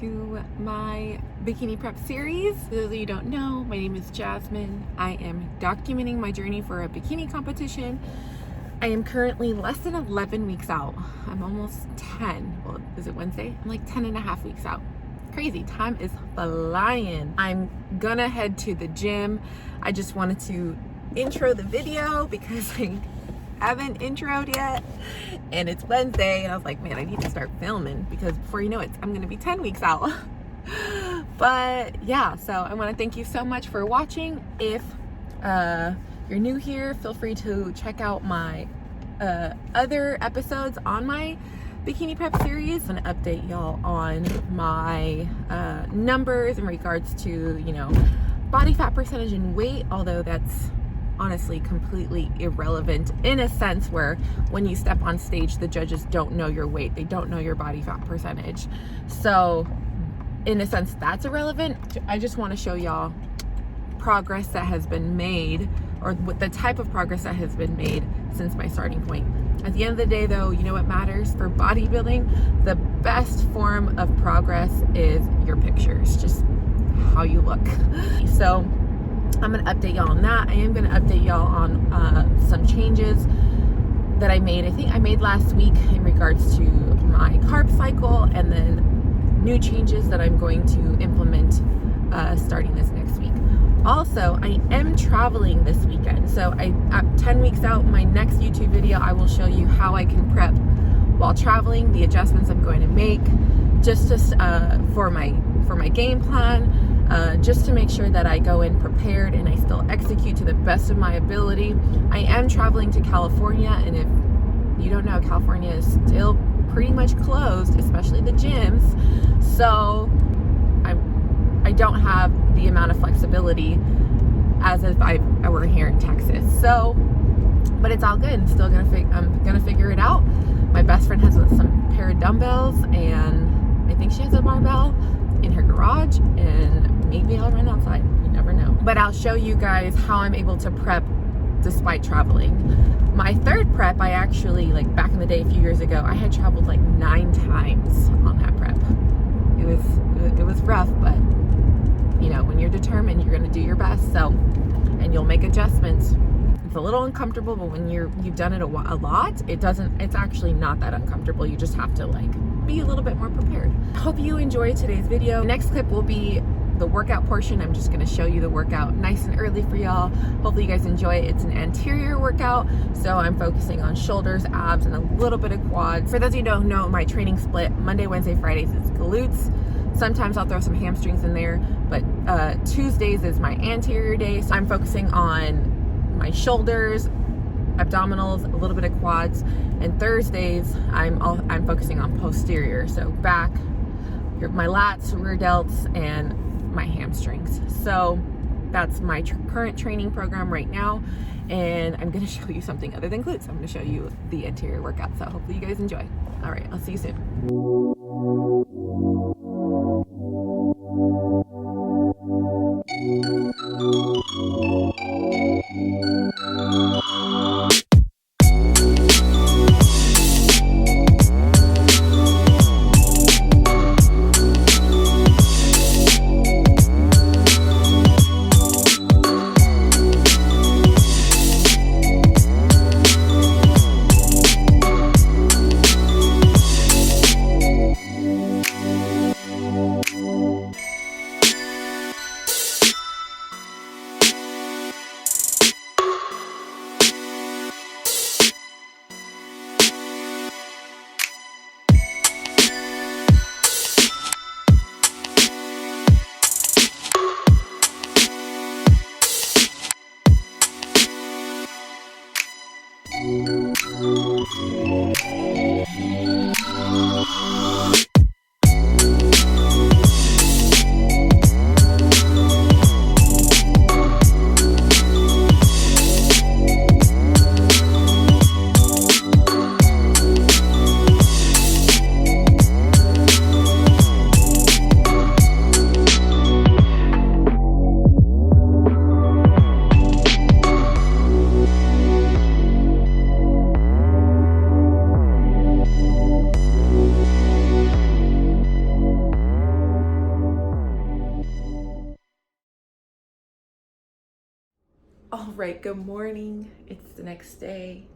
to my bikini prep series. For those of you who don't know, my name is Jasmine. I am documenting my journey for a bikini competition. I am currently less than 11 weeks out. I'm almost 10. Well, is it Wednesday? I'm like 10 and a half weeks out. Crazy, time is flying. I'm gonna head to the gym. I just wanted to intro the video because I haven't introed yet, and it's Wednesday, and I was like, man, I need to start filming because before you know it, I'm gonna be 10 weeks out. But yeah, so I want to thank you so much for watching. If you're new here, feel free to check out my other episodes on my bikini prep series and update y'all on my numbers in regards to, you know, body fat percentage and weight, although that's honestly completely irrelevant in a sense where when you step on stage, the judges don't know your weight, they don't know your body fat percentage. So in a sense, that's irrelevant. I just want to show y'all progress that has been made, or the type of progress that has been made since my starting point. At the end of the day though, you know what matters for bodybuilding? The best form of progress is your pictures, just how you look. So I'm going to update y'all on that. I am going to update y'all on some changes that I made. I think I made last week in regards to my carb cycle, and then new changes that I'm going to implement starting this next week. Also, I am traveling this weekend. So I'm 10 weeks out. My next YouTube video, I will show you how I can prep while traveling, the adjustments I'm going to make just for my game plan. Just to make sure that I go in prepared and I still execute to the best of my ability. I am traveling to California, and if you don't know, California is still pretty much closed, especially the gyms. So I don't have the amount of flexibility as if I were here in Texas. So, but it's all good. I'm gonna figure it out. My best friend has some pair of dumbbells, and I think she has a barbell in her garage, and maybe I'll run outside, you never know. But I'll show you guys how I'm able to prep despite traveling. My third prep, I actually, like back in the day a few years ago, I had traveled like 9 times on that prep. It was rough, but you know, when you're determined, you're gonna do your best. So, and you'll make adjustments. It's a little uncomfortable, but when you've done it a lot, it's actually not that uncomfortable. You just have to like be a little bit more prepared. Hope you enjoyed today's video. Next clip will be the workout portion. I'm just going to show you the workout nice and early for y'all. Hopefully you guys enjoy it. It's an anterior workout, so I'm focusing on shoulders, abs, and a little bit of quads. For those of you who don't know, my training split Monday, Wednesday, Fridays is glutes. Sometimes I'll throw some hamstrings in there, but Tuesdays is my anterior day, so I'm focusing on my shoulders, abdominals, a little bit of quads, and Thursdays I'm focusing on posterior, so back, my lats, rear delts, and my hamstrings. So that's my current training program right now, and I'm going to show you something other than glutes. I'm going to show you the anterior workout, so hopefully you guys enjoy. All right, I'll see you soon. All right, good morning. It's the next day.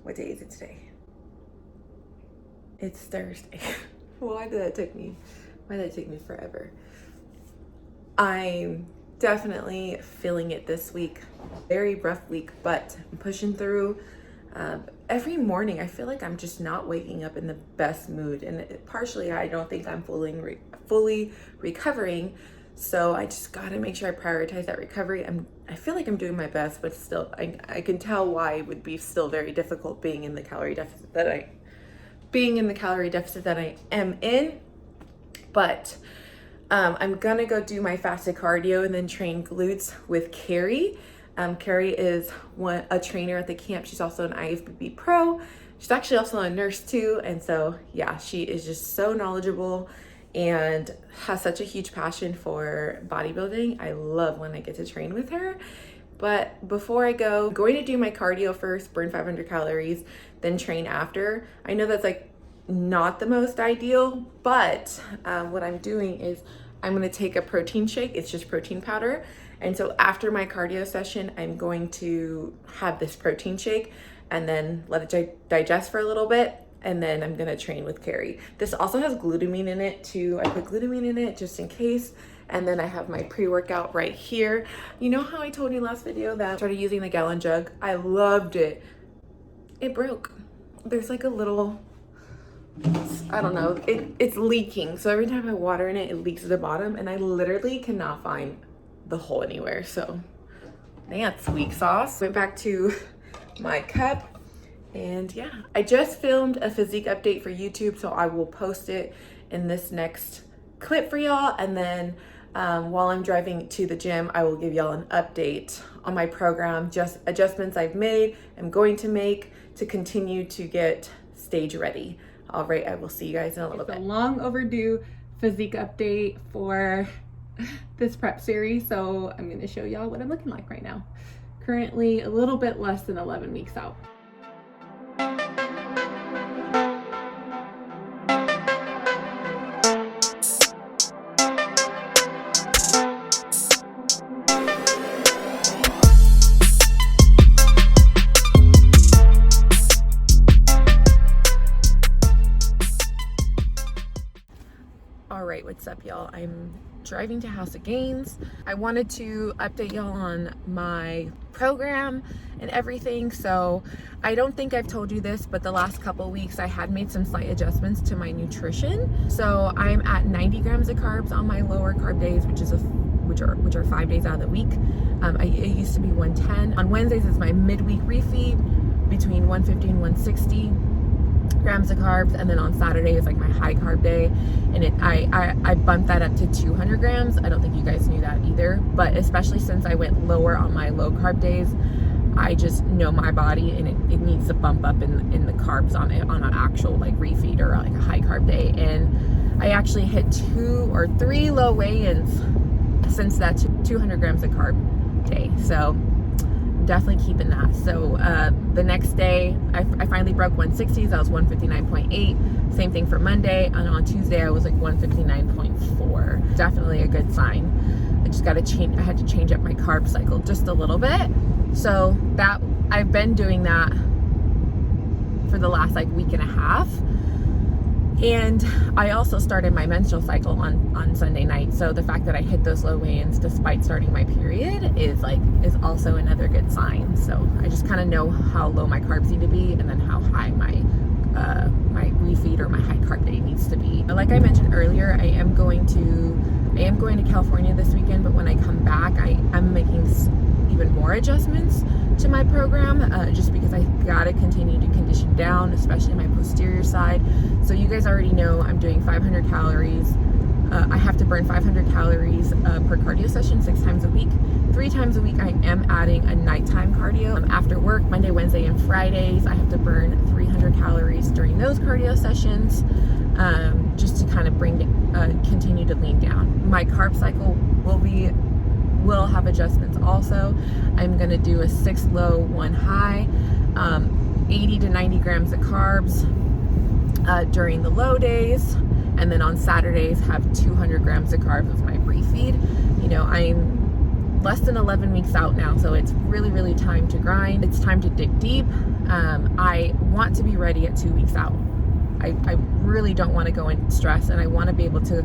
What day is it today? It's Thursday. Why did that take me forever? I'm definitely feeling it this week. Very rough week, but I'm pushing through. Every morning I feel like I'm just not waking up in the best mood, and partially I don't think I'm fully recovering. So I just gotta make sure I prioritize that recovery. I feel like I'm doing my best, but still, I can tell why it would be still very difficult being in the calorie deficit that I am in. But I'm gonna go do my fasted cardio and then train glutes with Carrie. Carrie is a trainer at the camp. She's also an IFBB pro. She's actually also a nurse too. And so yeah, she is just so knowledgeable and has such a huge passion for bodybuilding. I love when I get to train with her. But before I go, I'm going to do my cardio first, burn 500 calories, then train after. I know that's like not the most ideal, but what I'm doing is I'm gonna take a protein shake. It's just protein powder. And so after my cardio session, I'm going to have this protein shake and then let it digest for a little bit. And then I'm gonna train with Carrie. This also has glutamine in it too. I put glutamine in it just in case. And then I have my pre-workout right here. You know how I told you last video that I started using the gallon jug? I loved it. It broke. There's like a little, I don't know, it's leaking. So every time I water in it, it leaks to the bottom, and I literally cannot find the hole anywhere. So that's weak sauce. Went back to my cup. And yeah, I just filmed a physique update for YouTube, so I will post it in this next clip for y'all. And then while I'm driving to the gym, I will give y'all an update on my program, just adjustments I've made, I'm going to make to continue to get stage ready. All right, I will see you guys in a little bit. A long overdue physique update for this prep series. So I'm going to show y'all what I'm looking like right now. Currently a little bit less than 11 weeks out. What's up, y'all? I'm driving to House of Gains. I wanted to update y'all on my program and everything. So I don't think I've told you this, but the last couple weeks I had made some slight adjustments to my nutrition. So I'm at 90 grams of carbs on my lower carb days, which are 5 days out of the week. It used to be 110. On Wednesdays is my midweek refeed between 150 and 160 grams of carbs, and then on Saturday is like my high carb day, and I bumped that up to 200 grams. I don't think you guys knew that either, but especially since I went lower on my low carb days, I just know my body, and it needs to bump up in the carbs on it on an actual like refeed or like a high carb day. And I actually hit 2 or 3 low weigh-ins since that 200 grams of carb day. So definitely keeping that. So the next day I finally broke 160s. I was 159.8. Same thing for Monday, and on Tuesday I was like 159.4. Definitely a good sign. I just got to change. I had to change up my carb cycle just a little bit. So that I've been doing that for the last like week and a half. And I also started my menstrual cycle on Sunday night. So the fact that I hit those low weigh-ins despite starting my period is also another good sign. So I just kind of know how low my carbs need to be, and then how high my refeed or my high carb day needs to be. Like I mentioned earlier, I am going to California this weekend, but when I come back, I'm making even more adjustments to my program, just because I gotta continue to condition down, especially my posterior side. So you guys already know I'm doing 500 calories. I have to burn 500 calories per cardio session 6 times a week. 3 times a week I am adding a nighttime cardio. After work, Monday, Wednesday, and Fridays, I have to burn 300 calories during those cardio sessions, just to kind of continue to lean down. My carb cycle will have adjustments also. I'm gonna do a 6 low, 1 high, 80 to 90 grams of carbs during the low days, and then on Saturdays have 200 grams of carbs with my refeed. You know, less than 11 weeks out now, so it's really time to grind. It's time to dig deep. I want to be ready at 2 weeks out. I really don't want to go in stress, and I want to be able to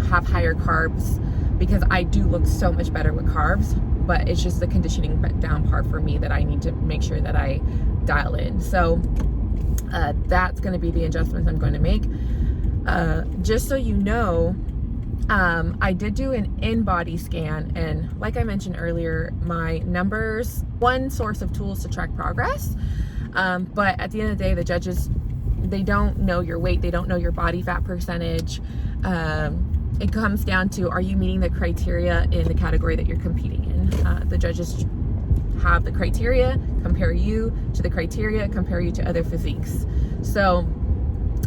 have higher carbs, because I do look so much better with carbs, but it's just the conditioning down part for me that I need to make sure that I dial in. So that's going to be the adjustments I'm going to make. Just so you know, I did do an in-body scan, and like I mentioned earlier, my numbers, one source of tools to track progress, but at the end of the day, the judges, they don't know your weight, they don't know your body fat percentage. It comes down to, are you meeting the criteria in the category that you're competing in? The judges have the criteria, compare you to the criteria, compare you to other physiques. So,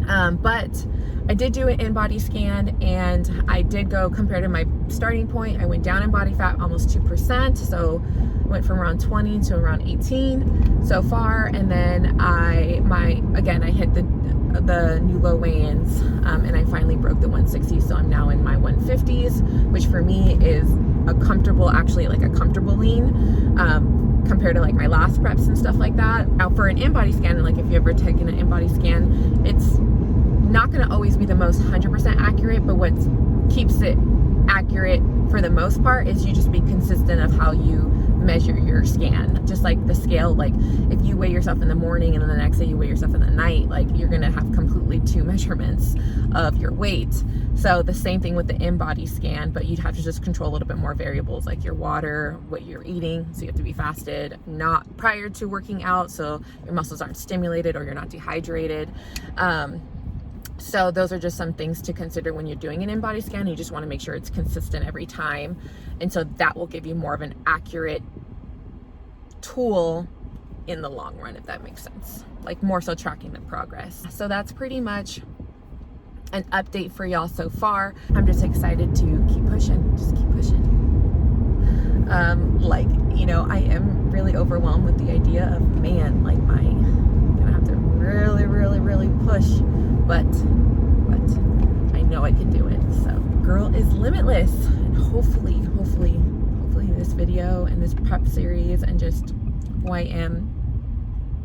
but I did do an in-body scan, and I did go compared to my starting point. I went down in body fat almost 2%, so went from around 20 to around 18 so far. And then I hit the new low weigh-ins, and I finally broke the 160, so I'm now in my 150s, which for me is a comfortable lean, compared to like my last preps and stuff like that. Now for an in-body scan, and like if you ever taken an in-body scan, it's not going to always be the most 100% accurate, but what keeps it accurate for the most part is you just be consistent of how you measure your scan. Just like the scale, like if you weigh yourself in the morning and then the next day you weigh yourself in the night, like you're gonna have completely two measurements of your weight. So the same thing with the in-body scan, but you'd have to just control a little bit more variables like your water, what you're eating, so you have to be fasted, not prior to working out, so your muscles aren't stimulated or you're not dehydrated. So those are just some things to consider when you're doing an in-body scan. You just want to make sure it's consistent every time. And so that will give you more of an accurate tool in the long run, if that makes sense. Like more so tracking the progress. So that's pretty much an update for y'all so far. I'm just excited to keep pushing, just keep pushing. I am really overwhelmed with the idea of, man, like I'm gonna have to really push, but I know I can do it. So girl is limitless, and hopefully this video and this prep series and just who I am,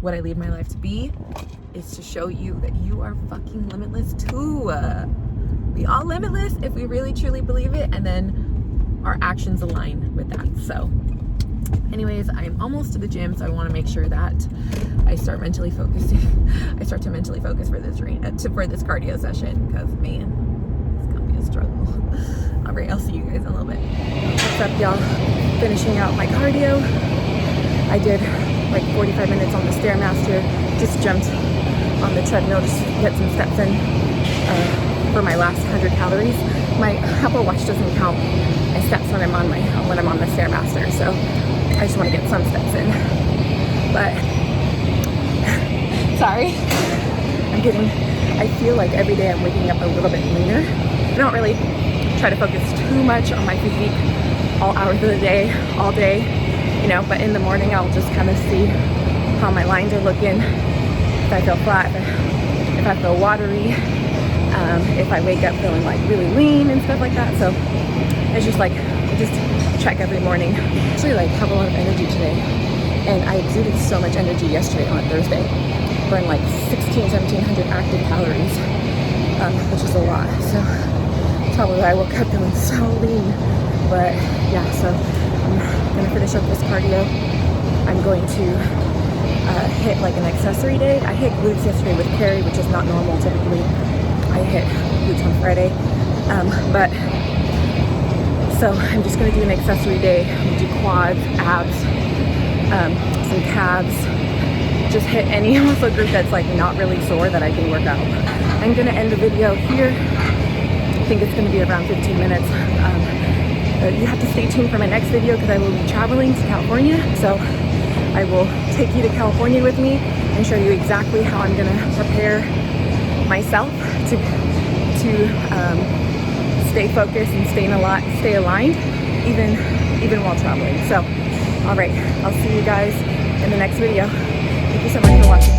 what I lead my life to be, is to show you that you are fucking limitless too. We all limitless if we really truly believe it, and then our actions align with that. So anyways, I'm almost to the gym, so I want to make sure that I start mentally focusing. I start to mentally focus for this cardio session, because man, it's gonna be a struggle. All right, I'll see you guys in a little bit. What's up, y'all? Finishing out my cardio. I did like 45 minutes on the Stairmaster. Just jumped on the treadmill just to get some steps in for my last 100 calories. My Apple Watch doesn't count my steps when I'm on the Stairmaster, so I just want to get some steps in. But sorry, I feel like every day I'm waking up a little bit leaner. I don't really try to focus too much on my physique all hours of the day, all day, but in the morning I'll just kind of see how my lines are looking, if I feel flat, if I feel watery, if I wake up feeling like really lean and stuff like that. So it's just like, I just check every morning. Actually have a lot of energy today, and I exuded so much energy yesterday on Thursday. Burned like 1,700 active calories, which is a lot. So probably I woke up feeling so lean. But yeah, so I'm gonna finish up this cardio. I'm going to hit like an accessory day. I hit glutes yesterday with Carrie, which is not normal typically. I hit glutes on Friday, but so I'm just gonna do an accessory day. I'm gonna do quads, abs, some calves. Just hit any muscle group that's like not really sore that I can work out. I'm gonna end the video here. I think it's gonna be around 15 minutes. You have to stay tuned for my next video because I will be traveling to California. So I will take you to California with me and show you exactly how I'm gonna prepare myself to stay focused and stay aligned even while traveling. So all right, I'll see you guys in the next video. Thank you so much for watching.